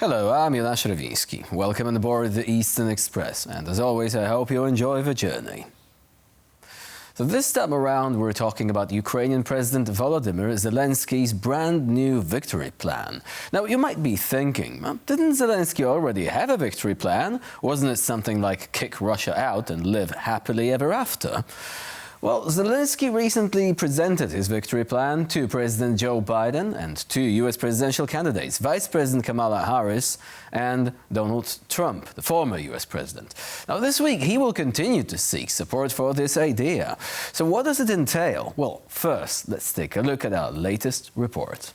Hello, I'm Jonasz Rewiński. Welcome on board the Eastern Express, and as always, I hope you enjoy the journey. So this time around, we're talking about Ukrainian President Volodymyr Zelenskyy's brand new victory plan. Now, you might be thinking, didn't Zelensky already have a victory plan? Wasn't it something like kick Russia out and live happily ever after? Well, Zelensky recently presented his victory plan to President Joe Biden and two U.S. presidential candidates, Vice President Kamala Harris and Donald Trump, the former U.S. president. Now, this week, he will continue to seek support for this idea. So what does it entail? Well, first, let's take a look at our latest report.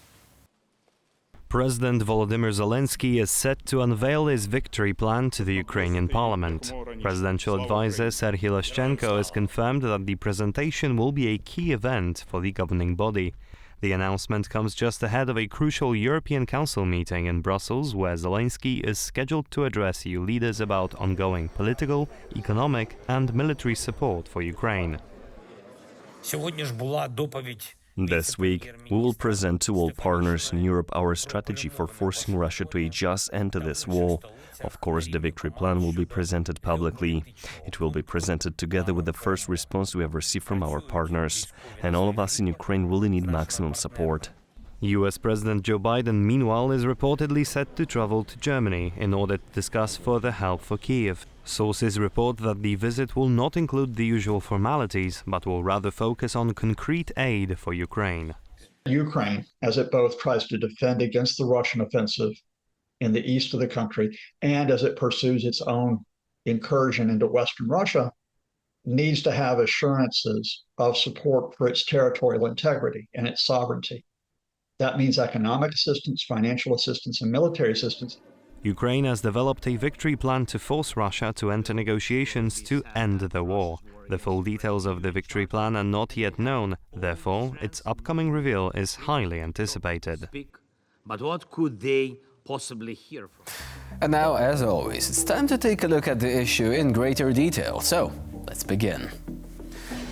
President Volodymyr Zelenskyy is set to unveil his victory plan to the Ukrainian parliament. Presidential advisor Serhiy Leshchenko has confirmed that the presentation will be a key event for the governing body. The announcement comes just ahead of a crucial European Council meeting in Brussels, where Zelenskyy is scheduled to address EU leaders about ongoing political, economic and military support for Ukraine. This week, we will present to all partners in Europe our strategy for forcing Russia to a just end to this war. Of course, the victory plan will be presented publicly. It will be presented together with the first response we have received from our partners. And all of us in Ukraine really need maximum support. U.S. President Joe Biden, meanwhile, is reportedly set to travel to Germany in order to discuss further help for Kyiv. Sources report that the visit will not include the usual formalities, but will rather focus on concrete aid for Ukraine. Ukraine, as it both tries to defend against the Russian offensive in the east of the country and as it pursues its own incursion into Western Russia, needs to have assurances of support for its territorial integrity and its sovereignty. That means economic assistance, financial assistance, and military assistance. Ukraine has developed a victory plan to force Russia to enter negotiations to end the war. The full details of the victory plan are not yet known, therefore its upcoming reveal is highly anticipated. But what could they possibly hear from? And now, as always, it's time to take a look at the issue in greater detail. So, let's begin.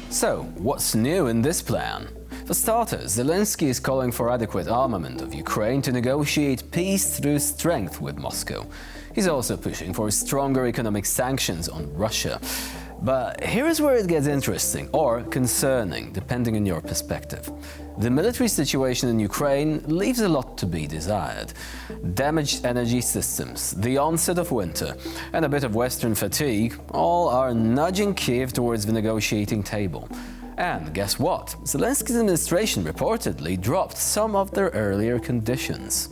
So, what's new in this plan? For starters, Zelensky is calling for adequate armament of Ukraine to negotiate peace through strength with Moscow. He's also pushing for stronger economic sanctions on Russia. But here is where it gets interesting, or concerning, depending on your perspective. The military situation in Ukraine leaves a lot to be desired. Damaged energy systems, the onset of winter, and a bit of Western fatigue all are nudging Kyiv towards the negotiating table. And guess what? Zelensky's administration reportedly dropped some of their earlier conditions.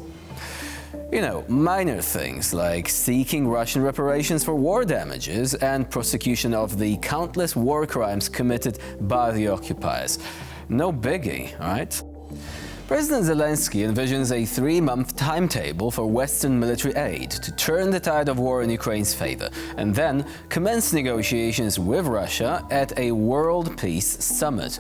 You know, minor things like seeking Russian reparations for war damages and prosecution of the countless war crimes committed by the occupiers. No biggie, right? President Zelensky envisions a 3-month timetable for Western military aid to turn the tide of war in Ukraine's favor, and then commence negotiations with Russia at a World Peace Summit.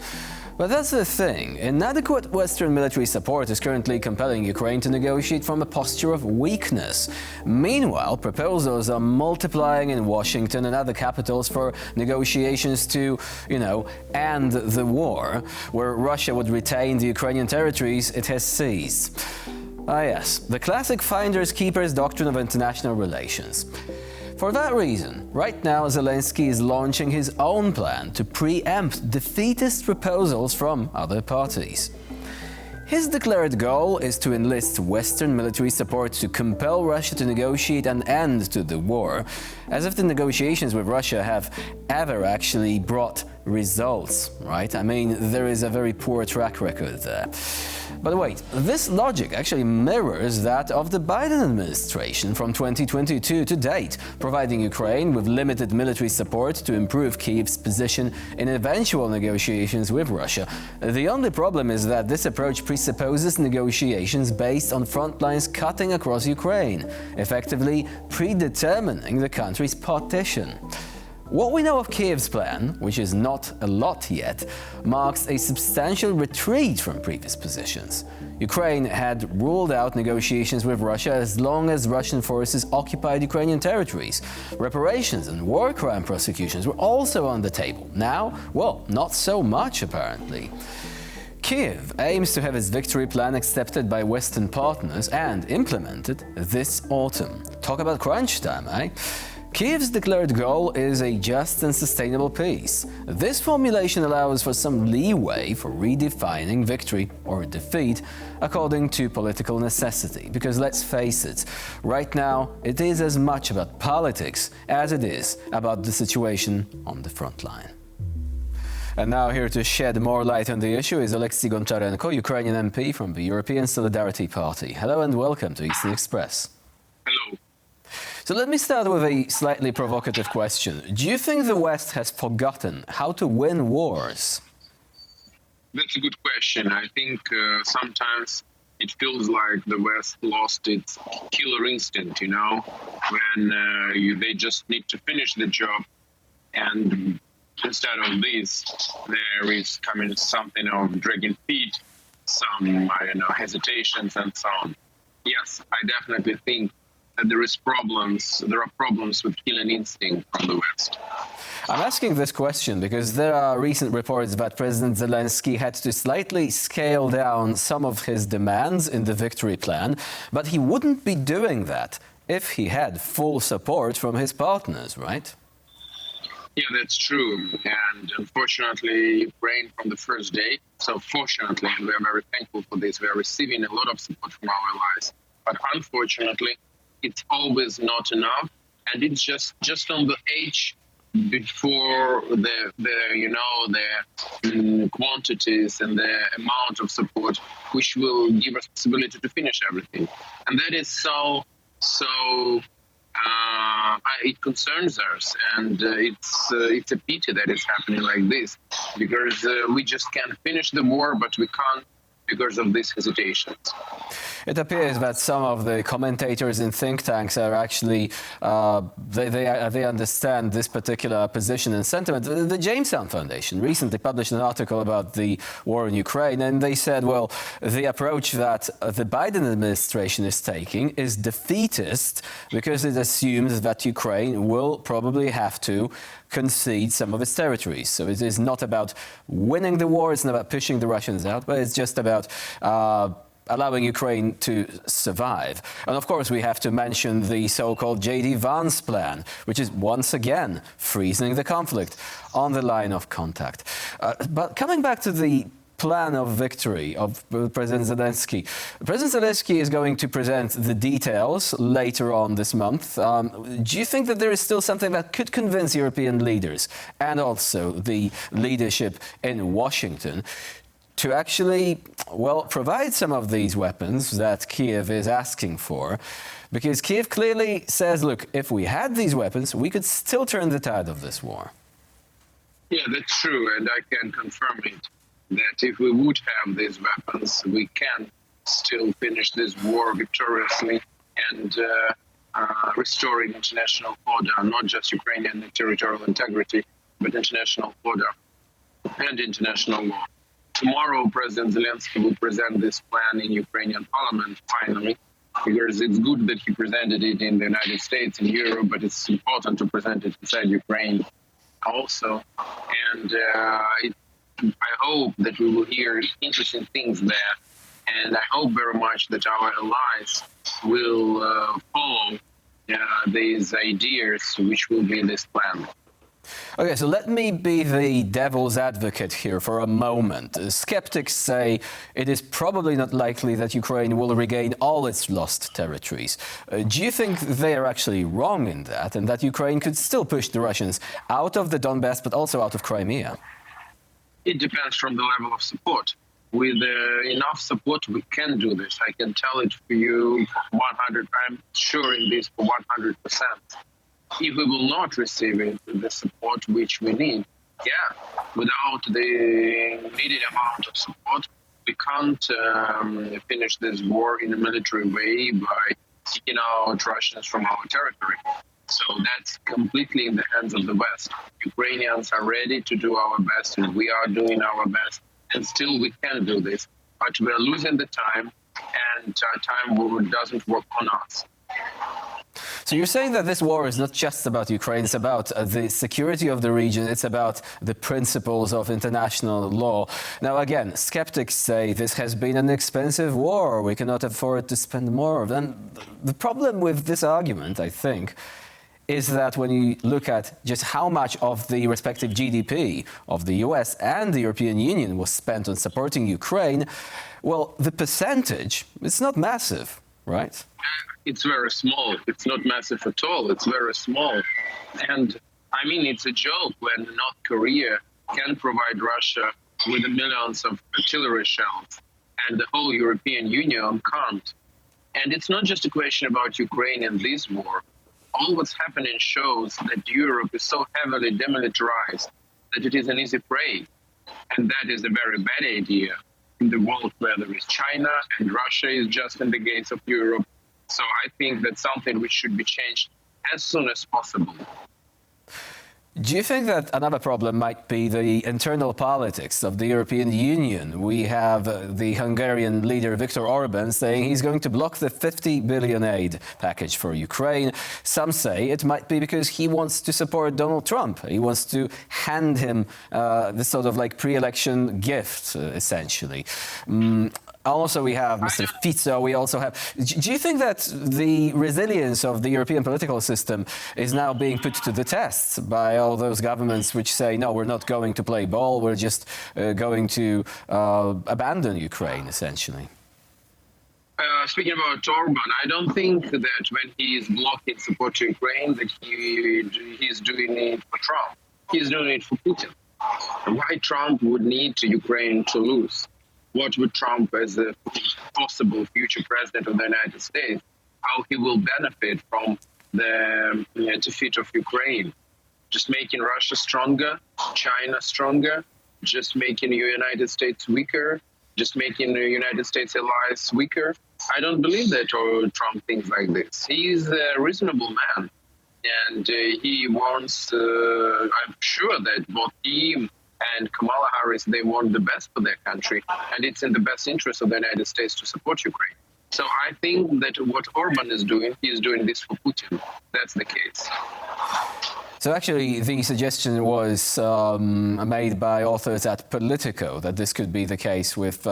But that's the thing. Inadequate Western military support is currently compelling Ukraine to negotiate from a posture of weakness. Meanwhile, proposals are multiplying in Washington and other capitals for negotiations to, end the war, where Russia would retain the Ukrainian territories it has seized. Ah yes, the classic finders-keepers doctrine of international relations. For that reason, right now Zelensky is launching his own plan to preempt defeatist proposals from other parties. His declared goal is to enlist Western military support to compel Russia to negotiate an end to the war, as if the negotiations with Russia have ever actually brought results, right? I mean, there is a very poor track record there. But wait, this logic actually mirrors that of the Biden administration from 2022 to date, providing Ukraine with limited military support to improve Kyiv's position in eventual negotiations with Russia. The only problem is that this approach presupposes negotiations based on front lines cutting across Ukraine, effectively predetermining the country's partition. What we know of Kyiv's plan, which is not a lot yet, marks a substantial retreat from previous positions. Ukraine had ruled out negotiations with Russia as long as Russian forces occupied Ukrainian territories. Reparations and war crime prosecutions were also on the table. Now, well, not so much apparently. Kiev aims to have its victory plan accepted by Western partners and implemented this autumn. Talk about crunch time, eh? Kiev's declared goal is a just and sustainable peace. This formulation allows for some leeway for redefining victory or defeat according to political necessity. Because let's face it, right now it is as much about politics as it is about the situation on the front line. And now here to shed more light on the issue is Oleksiy Goncharenko, Ukrainian MP from the European Solidarity Party. Hello and welcome to Eastern Express. Hello. So let me start with a slightly provocative question. Do you think the West has forgotten how to win wars? That's a good question. I think sometimes it feels like the West lost its killer instinct, when they just need to finish the job. And instead of this, there is coming something of dragging feet, some, hesitations and so on. Yes, I definitely think that there are problems with killing instinct from the West. I'm asking this question because there are recent reports that President Zelenskyy had to slightly scale down some of his demands in the victory plan, but he wouldn't be doing that if he had full support from his partners, right? Yeah, that's true. And unfortunately, Ukraine from the first day, so fortunately, and we are very thankful for this, we are receiving a lot of support from our allies. But unfortunately, it's always not enough, and it's just on the edge before the quantities and the amount of support which will give us possibility to finish everything. And that is it concerns us, and it's a pity that it's happening like this, because we just can't finish the war, but we can't because of these hesitations. It appears that some of the commentators in think tanks are actually, they understand this particular position and sentiment. The Jamestown Foundation recently published an article about the war in Ukraine, and they said, well, the approach that the Biden administration is taking is defeatist because it assumes that Ukraine will probably have to concede some of its territories. So it is not about winning the war, it's not about pushing the Russians out, but it's just about allowing Ukraine to survive. And of course, we have to mention the so-called J.D. Vance plan, which is once again freezing the conflict on the line of contact. But coming back to the plan of victory of President Zelenskyy. President Zelenskyy is going to present the details later on this month. Do you think that there is still something that could convince European leaders and also the leadership in Washington to actually, provide some of these weapons that Kiev is asking for? Because Kiev clearly says, look, if we had these weapons, we could still turn the tide of this war. Yeah, that's true, and I can confirm it, that if we would have these weapons, we can still finish this war victoriously and restoring international order, not just Ukrainian territorial integrity, but international order and international law. Tomorrow, President Zelenskyy will present this plan in Ukrainian parliament, finally, because it's good that he presented it in the United States and Europe, but it's important to present it inside Ukraine also. And I hope that we will hear interesting things there. And I hope very much that our allies will follow these ideas, which will be in this plan. Okay, so let me be the devil's advocate here for a moment. Skeptics say it is probably not likely that Ukraine will regain all its lost territories. Do you think they are actually wrong in that, and that Ukraine could still push the Russians out of the Donbass, but also out of Crimea? It depends from the level of support. With enough support, we can do this. I can tell it for you 100. I'm sure in this for 100%. If we will not receive the support which we need, without the needed amount of support, we can't finish this war in a military way by kicking out Russians from our territory. So that's completely in the hands of the West. Ukrainians are ready to do our best, and we are doing our best, and still we can do this. But we are losing the time, and time doesn't work on us. So you're saying that this war is not just about Ukraine, it's about the security of the region, it's about the principles of international law. Now, again, skeptics say this has been an expensive war, we cannot afford to spend more. And the problem with this argument, I think, is that when you look at just how much of the respective GDP of the US and the European Union was spent on supporting Ukraine, well, the percentage, it's not massive, right? It's very small. It's not massive at all. It's very small. And I mean, it's a joke when North Korea can provide Russia with millions of artillery shells and the whole European Union can't. And it's not just a question about Ukraine and this war. All what's happening shows that Europe is so heavily demilitarized that it is an easy prey. And that is a very bad idea in the world where there is China and Russia is just in the gates of Europe. So I think that's something which should be changed as soon as possible. Do you think that another problem might be the internal politics of the European Union? We have the Hungarian leader Viktor Orban saying he's going to block the 50 billion aid package for Ukraine. Some say it might be because he wants to support Donald Trump. He wants to hand him this sort of like pre-election gift, essentially. Also, we have Mr. Fico. We also have... Do you think that the resilience of the European political system is now being put to the test by all those governments which say, no, we're not going to play ball, we're just going to abandon Ukraine, essentially? Speaking about Orban, I don't think that when he is blocking support to Ukraine that he's doing it for Trump. He's doing it for Putin. Why Trump would need to Ukraine to lose? What would Trump, as a possible future president of the United States, how he will benefit from the defeat of Ukraine? Just making Russia stronger, China stronger, just making the United States weaker, just making the United States allies weaker? I don't believe that Trump thinks like this. He's a reasonable man, and he wants, I'm sure that both he and Kamala Harris, they want the best for their country, and it's in the best interest of the United States to support Ukraine. So I think that what Orban is doing, he is doing this for Putin. That's the case. So actually, the suggestion was made by authors at Politico that this could be the case with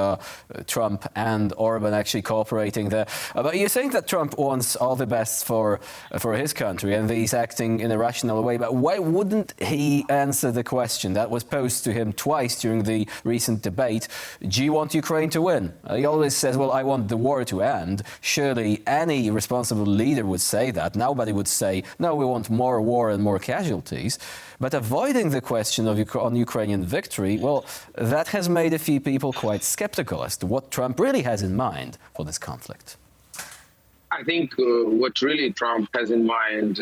Trump and Orban actually cooperating there. But you're saying that Trump wants all the best for his country and that he's acting in a rational way. But why wouldn't he answer the question that was posed to him twice during the recent debate? Do you want Ukraine to win? He always says, well, I want the war to end. Surely any responsible leader would say that. Nobody would say, no, we want more war and more casualties. But avoiding the question on Ukrainian victory, well, that has made a few people quite skeptical as to what Trump really has in mind for this conflict. I think what really Trump has in mind,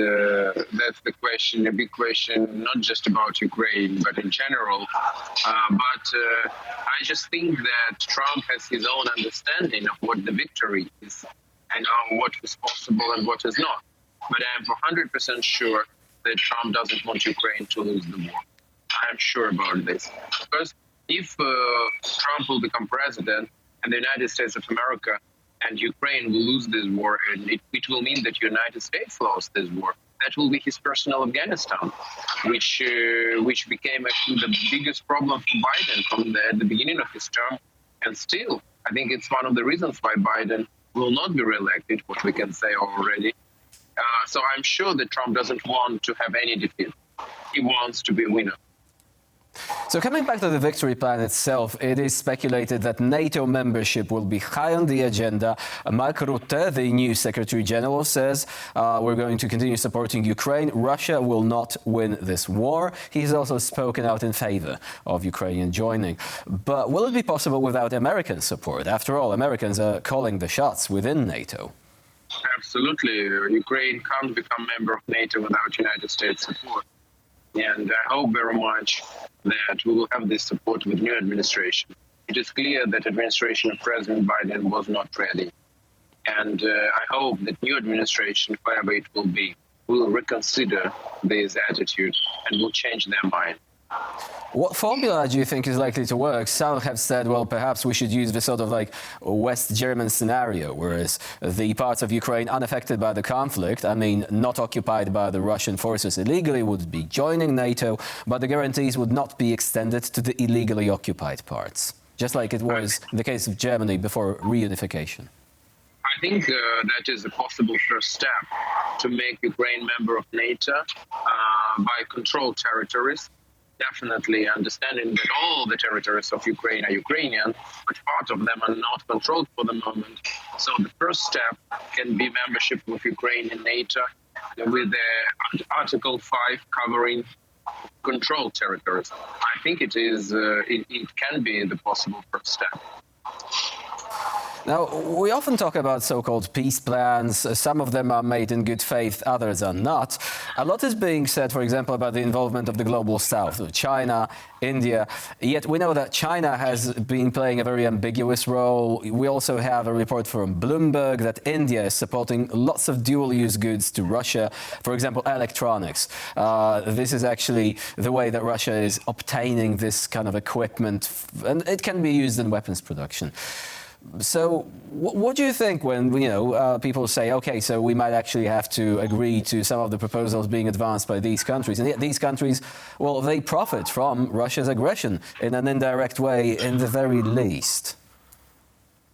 that's the question, a big question, not just about Ukraine, but in general. But I just think that Trump has his own understanding of what the victory is and what is possible and what is not. But I am 100% sure that Trump doesn't want Ukraine to lose the war. I'm sure about this. Because if Trump will become president and the United States of America and Ukraine will lose this war, and it will mean that the United States lost this war, that will be his personal Afghanistan, which became actually the biggest problem for Biden from the beginning of his term. And still, I think it's one of the reasons why Biden will not be reelected, what we can say already. So I'm sure that Trump doesn't want to have any defeat. He wants to be a winner. So coming back to the victory plan itself, it is speculated that NATO membership will be high on the agenda. Mark Rutte, the new Secretary General, says we're going to continue supporting Ukraine. Russia will not win this war. He's also spoken out in favor of Ukrainian joining. But will it be possible without American support? After all, Americans are calling the shots within NATO. Absolutely. Ukraine can't become member of NATO without United States support. And I hope very much that we will have this support with new administration. It is clear that administration of President Biden was not ready. And I hope that new administration, whoever it will be, will reconsider this attitude and will change their mind. What formula do you think is likely to work? Some have said, well, perhaps we should use the sort of like West German scenario, whereas the parts of Ukraine unaffected by the conflict, I mean, not occupied by the Russian forces illegally, would be joining NATO, but the guarantees would not be extended to the illegally occupied parts, just like it was in the case of Germany before reunification. I think that is a possible first step to make Ukraine member of NATO by controlled territories. Definitely understanding that all the territories of Ukraine are Ukrainian, but part of them are not controlled for the moment. So the first step can be membership of Ukraine in NATO with the Article 5 covering controlled territories. I think it can be the possible first step. Now, we often talk about so-called peace plans. Some of them are made in good faith, others are not. A lot is being said, for example, about the involvement of the global south, China, India. Yet we know that China has been playing a very ambiguous role. We also have a report from Bloomberg that India is supporting lots of dual-use goods to Russia, for example, electronics. This is actually the way that Russia is obtaining this kind of equipment, and it can be used in weapons production. So what do you think when, people say, OK, so we might actually have to agree to some of the proposals being advanced by these countries? And yet these countries, well, they profit from Russia's aggression in an indirect way, in the very least.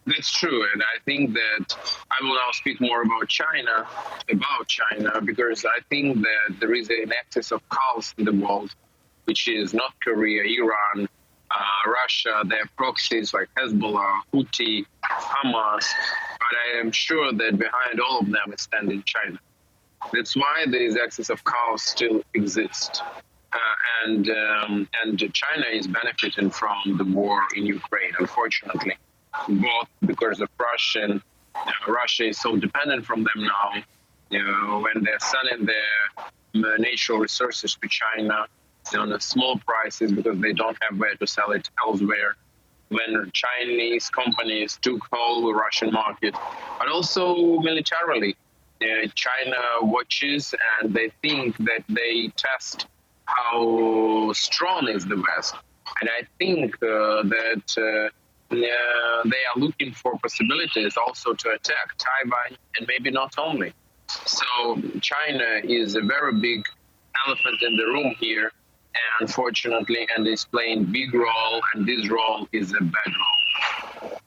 That's true. And I think that I will now speak more about China, because I think that there is an excess of chaos in the world, which is North Korea, Iran, Russia, their proxies like Hezbollah, Houthi, Hamas, but I am sure that behind all of them is standing China. That's why this excess of chaos still exists. And China is benefiting from the war in Ukraine, unfortunately, both because of Russia is so dependent from them now, when they're selling their natural resources to China, on the small prices because they don't have where to sell it elsewhere. When Chinese companies took hold of the Russian market, but also militarily, China watches and they think that they test how strong is the West. And I think that they are looking for possibilities also to attack Taiwan, and maybe not only. So China is a very big elephant in the room here, unfortunately, and is playing big role, and this role is a bad role.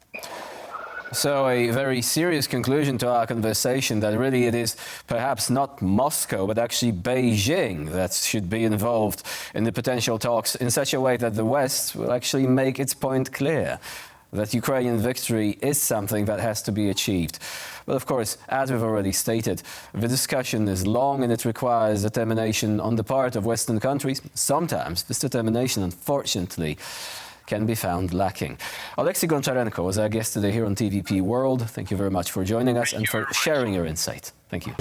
So a very serious conclusion to our conversation, that really it is perhaps not Moscow, but actually Beijing that should be involved in the potential talks in such a way that the West will actually make its point clear, that Ukrainian victory is something that has to be achieved. But of course, as we've already stated, the discussion is long and it requires determination on the part of Western countries. Sometimes this determination, unfortunately, can be found lacking. Alexei Goncharenko was our guest today here on TVP World. Thank you very much for joining us and for sharing your insight. Thank you.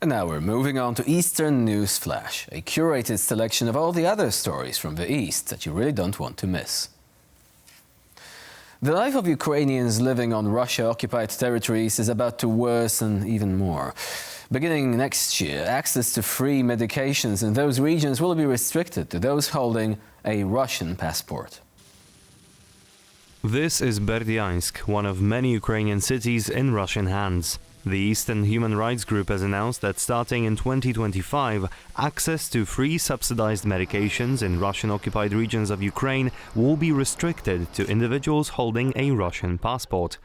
And now we're moving on to Eastern News Flash, a curated selection of all the other stories from the East that you really don't want to miss. The life of Ukrainians living on Russia-occupied territories is about to worsen even more. Beginning next year, access to free medications in those regions will be restricted to those holding a Russian passport. This is Berdyansk, one of many Ukrainian cities in Russian hands. The Eastern Human Rights Group has announced that starting in 2025, access to free subsidized medications in Russian-occupied regions of Ukraine will be restricted to individuals holding a Russian passport.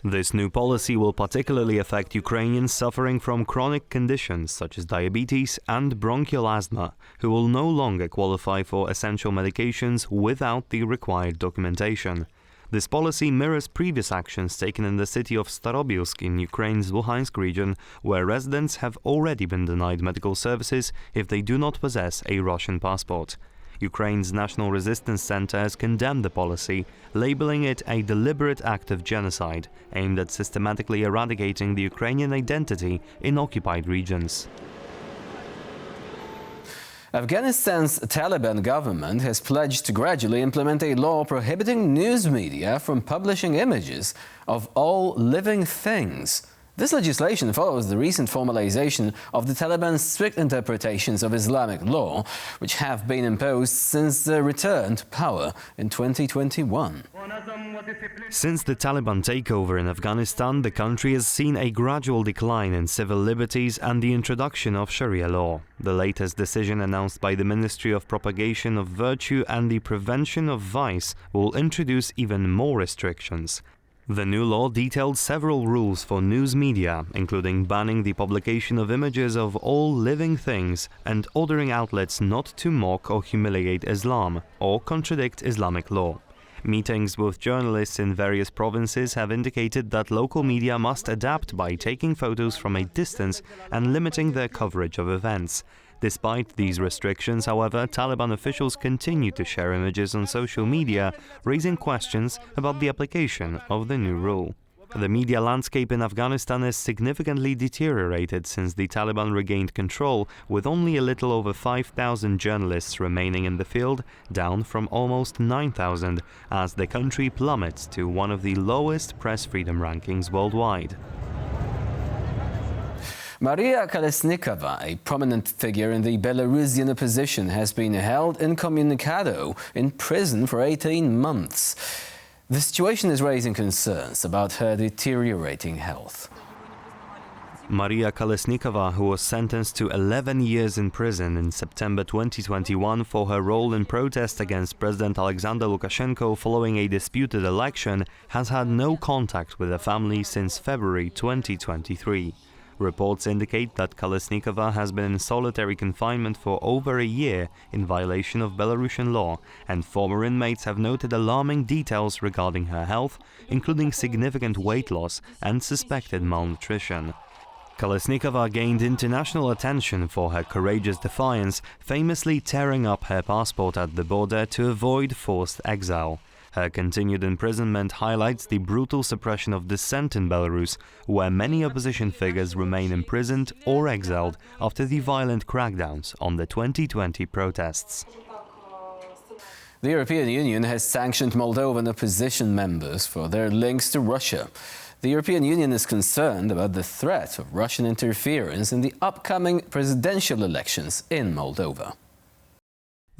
This new policy will particularly affect Ukrainians suffering from chronic conditions such as diabetes and bronchial asthma, who will no longer qualify for essential medications without the required documentation. This policy mirrors previous actions taken in the city of Starobilsk in Ukraine's Luhansk region, where residents have already been denied medical services if they do not possess a Russian passport. Ukraine's National Resistance Center has condemned the policy, labeling it a deliberate act of genocide aimed at systematically eradicating the Ukrainian identity in occupied regions. Afghanistan's Taliban government has pledged to gradually implement a law prohibiting news media from publishing images of all living things This legislation follows the recent formalization of the Taliban's strict interpretations of Islamic law, which have been imposed since the return to power in 2021. Since the Taliban takeover in Afghanistan, the country has seen a gradual decline in civil liberties and the introduction of Sharia law. The latest decision announced by the Ministry of Propagation of Virtue and the Prevention of Vice will introduce even more restrictions. The new law detailed several rules for news media, including banning the publication of images of all living things and ordering outlets not to mock or humiliate Islam or contradict Islamic law. Meetings with journalists in various provinces have indicated that local media must adapt by taking photos from a distance and limiting their coverage of events. Despite these restrictions, however, Taliban officials continue to share images on social media, raising questions about the application of the new rule. The media landscape in Afghanistan has significantly deteriorated since the Taliban regained control, with only a little over 5,000 journalists remaining in the field, down from almost 9,000, as the country plummets to one of the lowest press freedom rankings worldwide. Maria Kolesnikova, a prominent figure in the Belarusian opposition, has been held incommunicado in prison for 18 months. The situation is raising concerns about her deteriorating health. Maria Kolesnikova, who was sentenced to 11 years in prison in September 2021 for her role in protest against President Alexander Lukashenko following a disputed election, has had no contact with her family since February 2023. Reports indicate that Kolesnikova has been in solitary confinement for over a year in violation of Belarusian law, and former inmates have noted alarming details regarding her health, including significant weight loss and suspected malnutrition. Kolesnikova gained international attention for her courageous defiance, famously tearing up her passport at the border to avoid forced exile. Her continued imprisonment highlights the brutal suppression of dissent in Belarus, where many opposition figures remain imprisoned or exiled after the violent crackdowns on the 2020 protests. The European Union has sanctioned Moldovan opposition members for their links to Russia. The European Union is concerned about the threat of Russian interference in the upcoming presidential elections in Moldova.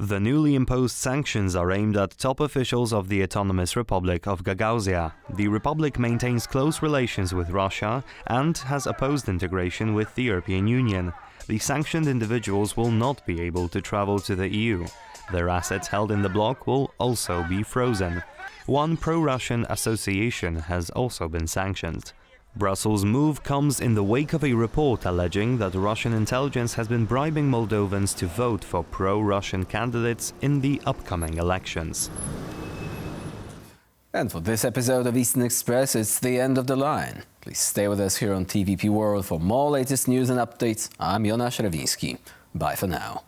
The newly imposed sanctions are aimed at top officials of the Autonomous Republic of Gagauzia. The republic maintains close relations with Russia and has opposed integration with the European Union. The sanctioned individuals will not be able to travel to the EU. Their assets held in the bloc will also be frozen. One pro-Russian association has also been sanctioned. Brussels' move comes in the wake of a report alleging that Russian intelligence has been bribing Moldovans to vote for pro-Russian candidates in the upcoming elections. And for this episode of Eastern Express, it's the end of the line. Please stay with us here on TVP World for more latest news and updates. I'm Jonasz Rewiński. Bye for now.